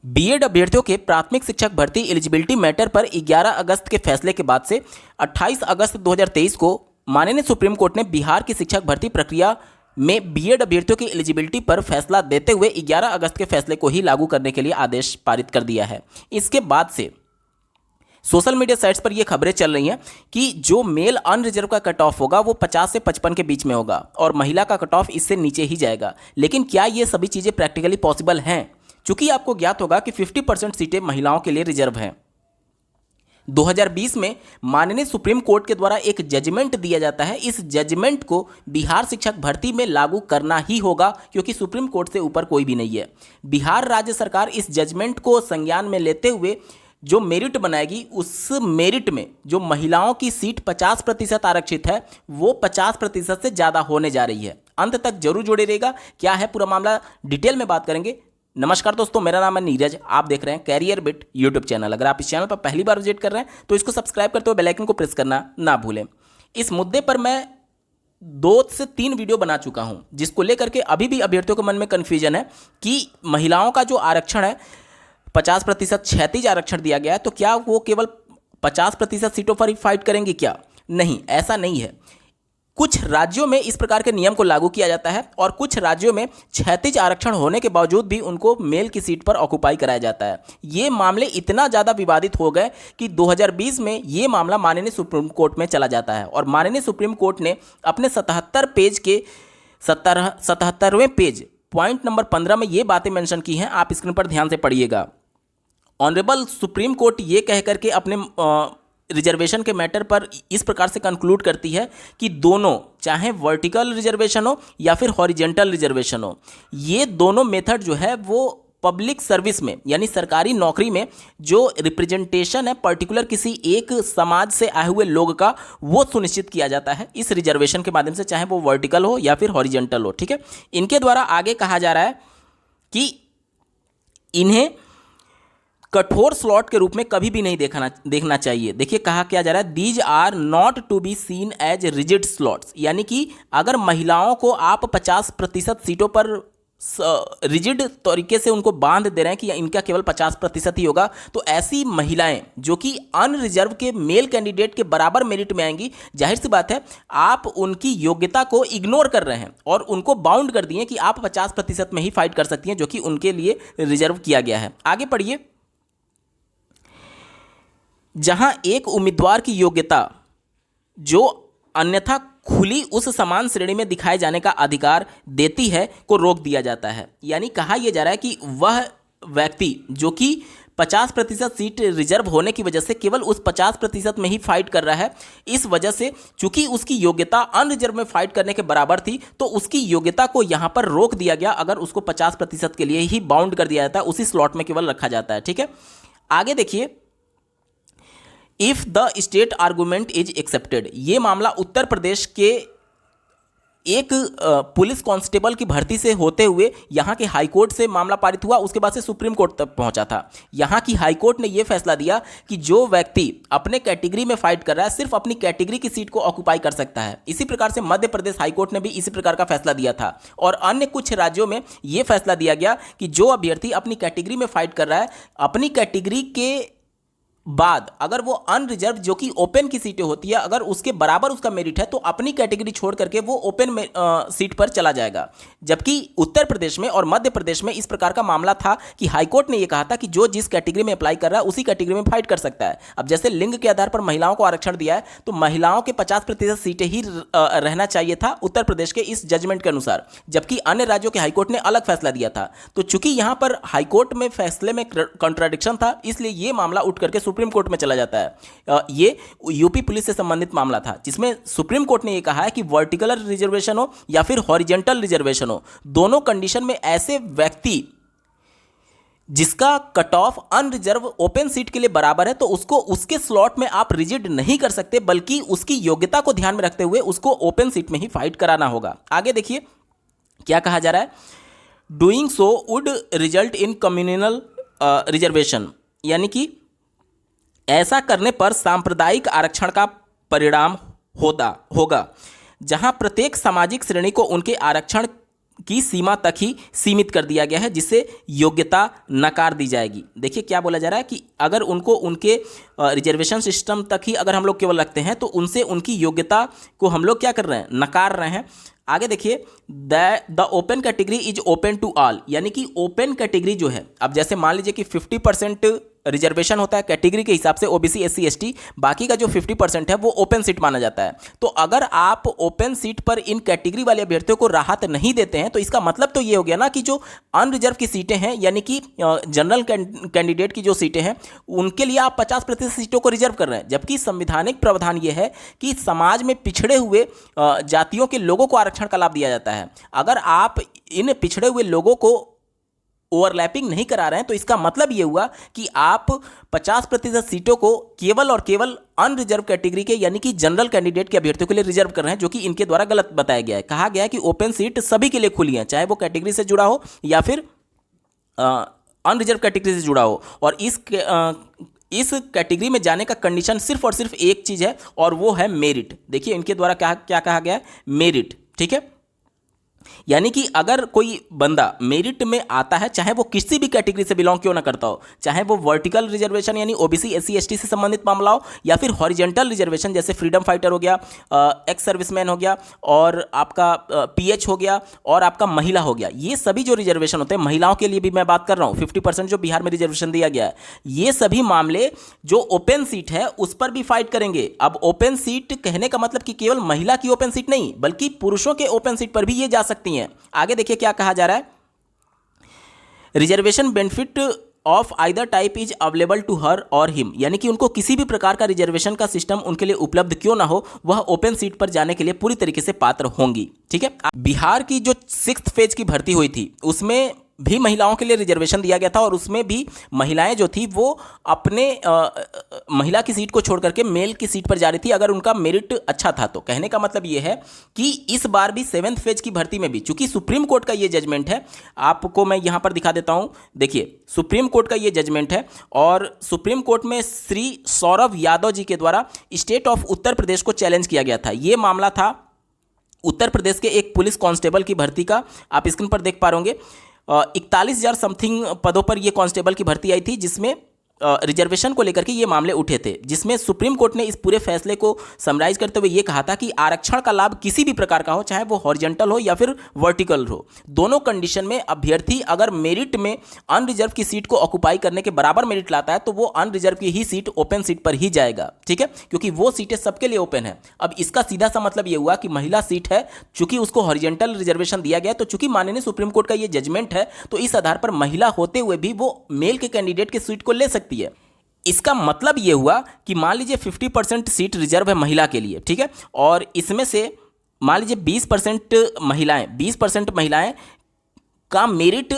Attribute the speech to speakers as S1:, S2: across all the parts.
S1: BEd अभ्यर्थियों के प्राथमिक शिक्षक भर्ती एलिजिबिलिटी मैटर पर 11 अगस्त के फैसले के बाद से 28 अगस्त 2023 को माननीय सुप्रीम कोर्ट ने बिहार की शिक्षक भर्ती प्रक्रिया में बीएड अभ्यर्थियों की एलिजिबिलिटी पर फैसला देते हुए 11 अगस्त के फैसले को ही लागू करने के लिए आदेश पारित कर दिया है। इसके बाद से सोशल मीडिया साइट्स पर यह खबरें चल रही हैं कि जो मेल अनरिजर्व का कट ऑफ होगा वो 50 से 55 के बीच में होगा और महिला का कट ऑफ इससे नीचे ही जाएगा। लेकिन क्या ये सभी चीज़ें प्रैक्टिकली पॉसिबल हैं? चूंकि आपको ज्ञात होगा कि 50% सीटें महिलाओं के लिए रिजर्व हैं। 2020 में माननीय सुप्रीम कोर्ट के द्वारा एक जजमेंट दिया जाता है। इस जजमेंट को बिहार शिक्षक भर्ती में लागू करना ही होगा क्योंकि सुप्रीम कोर्ट से ऊपर कोई भी नहीं है। बिहार राज्य सरकार इस जजमेंट को संज्ञान में लेते हुए जो मेरिट बनाएगी, उस मेरिट में जो महिलाओं की सीट 50% आरक्षित है वो 50% से ज़्यादा होने जा रही है। अंत तक जरूर जुड़े रहिएगा। क्या है पूरा मामला, डिटेल में बात करेंगे। नमस्कार दोस्तों, मेरा नाम है नीरज। आप देख रहे हैं कैरियर बिट यूट्यूब चैनल। अगर आप इस चैनल पर पहली बार विजिट कर रहे हैं तो इसको सब्सक्राइब करते हुए बेल आइकन को प्रेस करना ना भूलें। इस मुद्दे पर मैं 2 से 3 वीडियो बना चुका हूं, जिसको लेकर के अभी भी अभ्यर्थियों के मन में कन्फ्यूजन है कि महिलाओं का जो आरक्षण है 50% क्षैतिज आरक्षण दिया गया है, तो क्या वो केवल 50% सीटों पर ही फाइट करेंगे? क्या नहीं, ऐसा नहीं है। कुछ राज्यों में इस प्रकार के नियम को लागू किया जाता है और कुछ राज्यों में क्षैतिज आरक्षण होने के बावजूद भी उनको मेल की सीट पर ऑक्युपाई कराया जाता है। ये मामले इतना ज़्यादा विवादित हो गए कि 2020 में ये मामला माननीय सुप्रीम कोर्ट में चला जाता है और माननीय सुप्रीम कोर्ट ने अपने 77 पेज के 77वें पेज पॉइंट नंबर 15 में ये बातें मेंशन की हैं। आप स्क्रीन पर ध्यान से पढ़िएगा। ऑनरेबल सुप्रीम कोर्ट ये कह करके अपने रिजर्वेशन के मैटर पर इस प्रकार से कंक्लूड करती है कि दोनों, चाहे वर्टिकल रिजर्वेशन हो या फिर हॉरिजेंटल रिजर्वेशन हो, ये दोनों मेथड जो है वो पब्लिक सर्विस में यानी सरकारी नौकरी में जो रिप्रेजेंटेशन है पर्टिकुलर किसी एक समाज से आए हुए लोग का, वो सुनिश्चित किया जाता है इस रिजर्वेशन के माध्यम से, चाहे वो वर्टिकल हो या फिर हॉरिजेंटल हो। ठीक है, इनके द्वारा आगे कहा जा रहा है कि इन्हें कठोर स्लॉट के रूप में कभी भी नहीं देखना चाहिए। देखिए कहा क्या जा रहा है, these are not to be seen as rigid slots, यानी कि अगर महिलाओं को आप 50% सीटों पर रिजिड तरीके से उनको बांध दे रहे हैं कि इनका केवल 50% ही होगा, तो ऐसी महिलाएं जो कि अनरिजर्व के मेल कैंडिडेट के बराबर मेरिट में आएंगी, जाहिर सी बात है आप उनकी योग्यता को इग्नोर कर रहे हैं और उनको बाउंड कर दिए कि आप 50% में ही फाइट कर सकती हैं, जो कि उनके लिए रिजर्व किया गया है। आगे पढ़िए। जहां एक उम्मीदवार की योग्यता जो अन्यथा खुली उस समान श्रेणी में दिखाए जाने का अधिकार देती है को रोक दिया जाता है। यानी कहा यह जा रहा है कि वह व्यक्ति जो कि 50% सीट रिजर्व होने की वजह से केवल उस 50% में ही फाइट कर रहा है, इस वजह से चूंकि उसकी योग्यता अनरिजर्व में फाइट करने के बराबर थी, तो उसकी योग्यता को यहां पर रोक दिया गया। अगर उसको 50% के लिए ही बाउंड कर दिया जाता है, उसी स्लॉट में केवल रखा जाता है। ठीक है, आगे देखिए। If the state argument is accepted, ये मामला उत्तर प्रदेश के एक पुलिस कांस्टेबल की भर्ती से होते हुए यहाँ के हाईकोर्ट से मामला पारित हुआ, उसके बाद से सुप्रीम कोर्ट तक पहुंचा था। यहाँ की हाईकोर्ट ने यह फैसला दिया कि जो व्यक्ति अपने कैटेगरी में फाइट कर रहा है सिर्फ अपनी कैटेगरी की सीट को ऑक्युपाई कर सकता है। इसी प्रकार से मध्य प्रदेश हाईकोर्ट ने भी इसी प्रकार का फैसला दिया था और अन्य कुछ राज्यों में यह फैसला दिया गया कि जो अभ्यर्थी अपनी कैटेगरी में फाइट कर रहा है, अपनी कैटेगरी के बाद अगर वो अनरिजर्व जो कि ओपन की सीटें होती है, अगर उसके बराबर उसका मेरिट है तो अपनी कैटेगरी छोड़ करके वो ओपन में सीट पर चला जाएगा। जबकि उत्तर प्रदेश में और मध्य प्रदेश में इस प्रकार का मामला था कि हाईकोर्ट ने ये कहा था कि जो जिस कैटेगरी में अप्लाई कर रहा है उसी कैटेगरी में फाइट कर सकता है। अब जैसे लिंग के आधार पर महिलाओं को आरक्षण दिया है, तो महिलाओं के 50% सीटें ही रहना चाहिए था उत्तर प्रदेश के इस जजमेंट के अनुसार, जबकि अन्य राज्यों के हाईकोर्ट ने अलग फैसला दिया था। तो चूंकि यहां पर हाईकोर्ट में फैसले में कॉन्ट्राडिक्शन था, इसलिए यह मामला उठ करके सुप्रीम कोर्ट में चला जाता है। ये यूपी पुलिस से संबंधित मामला था, जिसमें सुप्रीम कोर्ट ने यह कहा है कि वर्टिकल रिजर्वेशन हो या फिर हॉरिजेंटल रिजर्वेशन हो, दोनों कंडीशन में ऐसे व्यक्ति जिसका cut off unreserved open seat के लिए बराबर है, तो उसको उसके स्लॉट में आप रिजिड नहीं कर सकते, बल्कि उसकी योग्यता को ध्यान में रखते हुए उसको ओपन सीट में ही फाइट कराना होगा। आगे देखिए क्या कहा जा रहा है, doing so would result in communal reservation, यानी कि ऐसा करने पर सांप्रदायिक आरक्षण का परिणाम होगा, जहां प्रत्येक सामाजिक श्रेणी को उनके आरक्षण की सीमा तक ही सीमित कर दिया गया है, जिससे योग्यता नकार दी जाएगी। देखिए क्या बोला जा रहा है कि अगर उनको उनके रिजर्वेशन सिस्टम तक ही अगर हम लोग केवल रखते हैं तो उनसे उनकी योग्यता को हम लोग क्या कर रहे हैं, नकार रहे हैं। आगे देखिए, the open category is open to all, यानी कि ओपन कैटेगरी जो है, अब जैसे मान लीजिए कि 50% रिजर्वेशन होता है कैटेगरी के हिसाब से ओबीसी एससी एसटी, बाकी का जो 50% है वो ओपन सीट माना जाता है। तो अगर आप ओपन सीट पर इन कैटेगरी वाले अभ्यर्थियों को राहत नहीं देते हैं तो इसका मतलब तो ये हो गया ना कि जो अनरिजर्व की सीटें हैं, यानी कि जनरल कैंडिडेट की जो सीटें हैं, उनके लिए आप 50% सीटों को रिजर्व कर रहे हैं, जबकि संवैधानिक प्रावधान ये है कि समाज में पिछड़े हुए जातियों के लोगों को आरक्षण का लाभ दिया जाता है। अगर आप इन पिछड़े हुए लोगों को ओवरलैपिंग नहीं करा रहे हैं तो इसका मतलब यह हुआ कि आप 50% सीटों को केवल और केवल अनरिजर्व कैटेगरी के यानी कि जनरल कैंडिडेट के अभ्यर्थियों के लिए रिजर्व कर रहे हैं, जो कि इनके द्वारा गलत बताया गया है। कहा गया है कि ओपन सीट सभी के लिए खुली है, चाहे वो कैटेगरी से जुड़ा हो या फिर अनरिजर्व कैटेगरी से जुड़ा हो। और इस कैटेगरी में जाने का कंडीशन सिर्फ और सिर्फ एक चीज़ है और वो है मेरिट। देखिए इनके द्वारा क्या कहा गया है, मेरिट। ठीक है, यानी कि अगर कोई बंदा मेरिट में आता है, चाहे वो किसी भी कैटेगरी से बिलोंग क्यों ना करता हो, चाहे वो वर्टिकल रिजर्वेशन यानी ओबीसी एससी एसटी से संबंधित मामला हो या फिर हॉरिजेंटल रिजर्वेशन जैसे फ्रीडम फाइटर हो गया, एक्स सर्विसमैन हो गया और आपका पीएच हो गया और आपका महिला हो गया, ये सभी जो रिजर्वेशन होते हैं, महिलाओं के लिए भी मैं बात कर रहा हूँ, 50% जो बिहार में रिजर्वेशन दिया गया है, ये सभी मामले जो ओपन सीट है उस पर भी फाइट करेंगे। अब ओपन सीट कहने का मतलब कि केवल महिला की ओपन सीट नहीं, बल्कि पुरुषों के ओपन सीट पर भी ये जा सकती हैं। आगे देखिए क्या कहा जा रहा है, reservation benefit of either type is available to her और हिम, यानी कि उनको किसी भी प्रकार का रिजर्वेशन का सिस्टम उनके लिए उपलब्ध क्यों ना हो, वह ओपन सीट पर जाने के लिए पूरी तरीके से पात्र होंगी। ठीक है, बिहार की जो 6th फेज की भर्ती हुई थी उसमें भी महिलाओं के लिए रिजर्वेशन दिया गया था और उसमें भी महिलाएं जो थी वो अपने महिला की सीट को छोड़ करके मेल की सीट पर जा रही थी अगर उनका मेरिट अच्छा था। तो कहने का मतलब ये है कि इस बार भी 7th फेज की भर्ती में भी, चूंकि सुप्रीम कोर्ट का ये जजमेंट है, आपको मैं यहां पर दिखा देता हूं। देखिए सुप्रीम कोर्ट का ये जजमेंट है और सुप्रीम कोर्ट में श्री सौरभ यादव जी के द्वारा स्टेट ऑफ उत्तर प्रदेश को चैलेंज किया गया था। ये मामला था उत्तर प्रदेश के एक पुलिस कांस्टेबल की भर्ती का। आप स्क्रीन पर देख पा रहे होंगे 41,000 समथिंग पदों पर यह कांस्टेबल की भर्ती आई थी, जिसमें रिजर्वेशन को लेकर के ये मामले उठे थे, जिसमें सुप्रीम कोर्ट ने इस पूरे फैसले को समराइज करते हुए ये कहा था कि आरक्षण का लाभ किसी भी प्रकार का हो, चाहे वो हॉरिजॉन्टल हो या फिर वर्टिकल हो, दोनों कंडीशन में अभ्यर्थी अगर मेरिट में अनरिजर्व की सीट को ऑक्युपाई करने के बराबर मेरिट लाता है तो वो अनरिजर्व की ही सीट ओपन सीट पर ही जाएगा। ठीक है, क्योंकि वो सीटें सबके लिए ओपन है। अब इसका सीधा सा मतलब ये हुआ कि महिला सीट है, चूंकि उसको हॉरिजॉन्टल रिजर्वेशन दिया गया, तो चूंकि माननीय सुप्रीम कोर्ट का ये जजमेंट है तो इस आधार पर महिला होते हुए भी वो मेल के कैंडिडेट की सीट को ले सकती है। इसका मतलब यह हुआ कि मान लीजिए 50% सीट रिजर्व है महिला के लिए, ठीक है, और इसमें से मान लीजिए 20% महिलाएं का मेरिट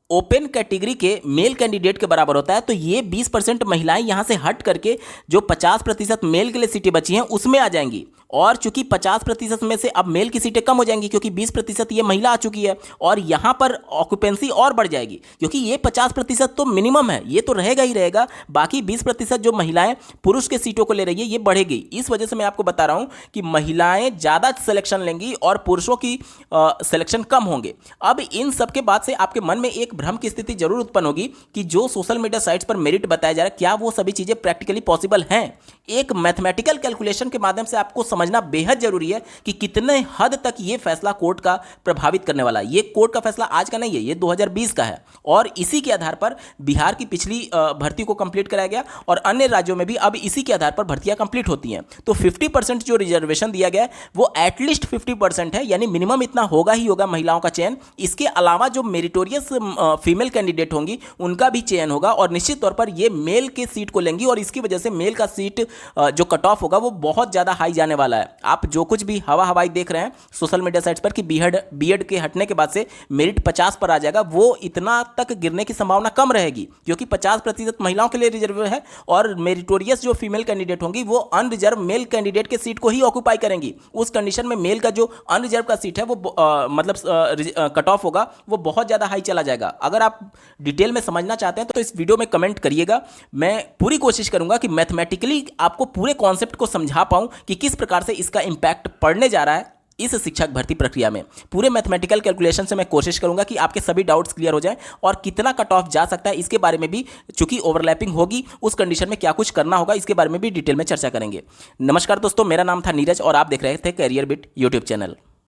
S1: ओपन कैटेगरी के मेल कैंडिडेट के बराबर होता है, तो ये 20% महिलाएं यहां से हट करके जो 50% मेल के लिए सीटें बची हैं उसमें आ जाएंगी। और चूंकि 50% में से अब मेल की सीटें कम हो जाएंगी क्योंकि 20% ये महिला आ चुकी है और यहां पर ऑक्यूपेंसी और बढ़ जाएगी, क्योंकि ये 50% तो मिनिमम है, ये तो रहेगा ही रहेगा, बाकी 20% जो महिलाएं पुरुष के सीटों को ले रही है ये बढ़ेगी। इस वजह से मैं आपको बता रहा हूं कि महिलाएं ज़्यादा सिलेक्शन लेंगी और पुरुषों की सिलेक्शन कम होंगे। अब इन सब के बाद से आपके मन में एक भ्रम की स्थिति जरूर उत्पन्न होगी कि जो सोशल मीडिया साइट्स पर मेरिट बताया जा रहा है, क्या वो सभी चीज़ें प्रैक्टिकली पॉसिबल हैं? एक मैथमेटिकल कैलकुलेशन के माध्यम से आपको समझना बेहद जरूरी है कि कितने हद तक ये फैसला कोर्ट का प्रभावित करने वाला है। ये कोर्ट का फैसला आज का नहीं है, ये 2020 का है और इसी के आधार पर बिहार की पिछली भर्ती को कंप्लीट कराया गया और अन्य राज्यों में भी अब इसी के आधार पर भर्तियां कंप्लीट होती हैं। तो 50% जो रिजर्वेशन दिया गया है वो एटलीस्ट 50% है, यानी मिनिमम इतना होगा ही होगा महिलाओं का चयन। इसके अलावा जो मेरिटोरियस फीमेल कैंडिडेट होंगी उनका भी चयन होगा और निश्चित तौर पर ये मेल के सीट को लेंगी और इसकी वजह से मेल का सीट जो कट ऑफ होगा वो बहुत ज़्यादा हाई जाने वाला है। आप जो कुछ भी हवाई देख रहे हैं सोशल मीडिया साइट्स पर कि बीएड के हटने के बाद से मेरिट 50 पर आ जाएगा, वो इतना तक गिरने की संभावना कम रहेगी क्योंकि 50% महिलाओं के लिए रिजर्व है और मेरिटोरियस जो फीमेल कैंडिडेट होंगी वो अनरिजर्व मेल कैंडिडेट के सीट को ही ऑक्यूपाई करेंगी। उस कंडीशन में मेल का जो अनरिजर्व का सीट है वो कट ऑफ होगा, वो बहुत ज़्यादा हाई चला जाएगा। अगर आप डिटेल में समझना चाहते हैं तो इस वीडियो में कमेंट करिएगा, मैं पूरी कोशिश करूंगा कि मैथमेटिकली आपको पूरे कॉन्सेप्ट को समझा पाऊं कि किस प्रकार से इसका इंपैक्ट पड़ने जा रहा है इस शिक्षक भर्ती प्रक्रिया में। पूरे मैथमेटिकल कैलकुलेशन से मैं कोशिश करूंगा कि आपके सभी डाउट्स क्लियर हो जाएं और कितना कट ऑफ जा सकता है इसके बारे में भी, चूंकि ओवरलैपिंग होगी उस कंडीशन में क्या कुछ करना होगा इसके बारे में भी डिटेल में चर्चा करेंगे। नमस्कार दोस्तों, मेरा नाम था नीरज और आप देख रहे थे करियर बिट यूट्यूब चैनल।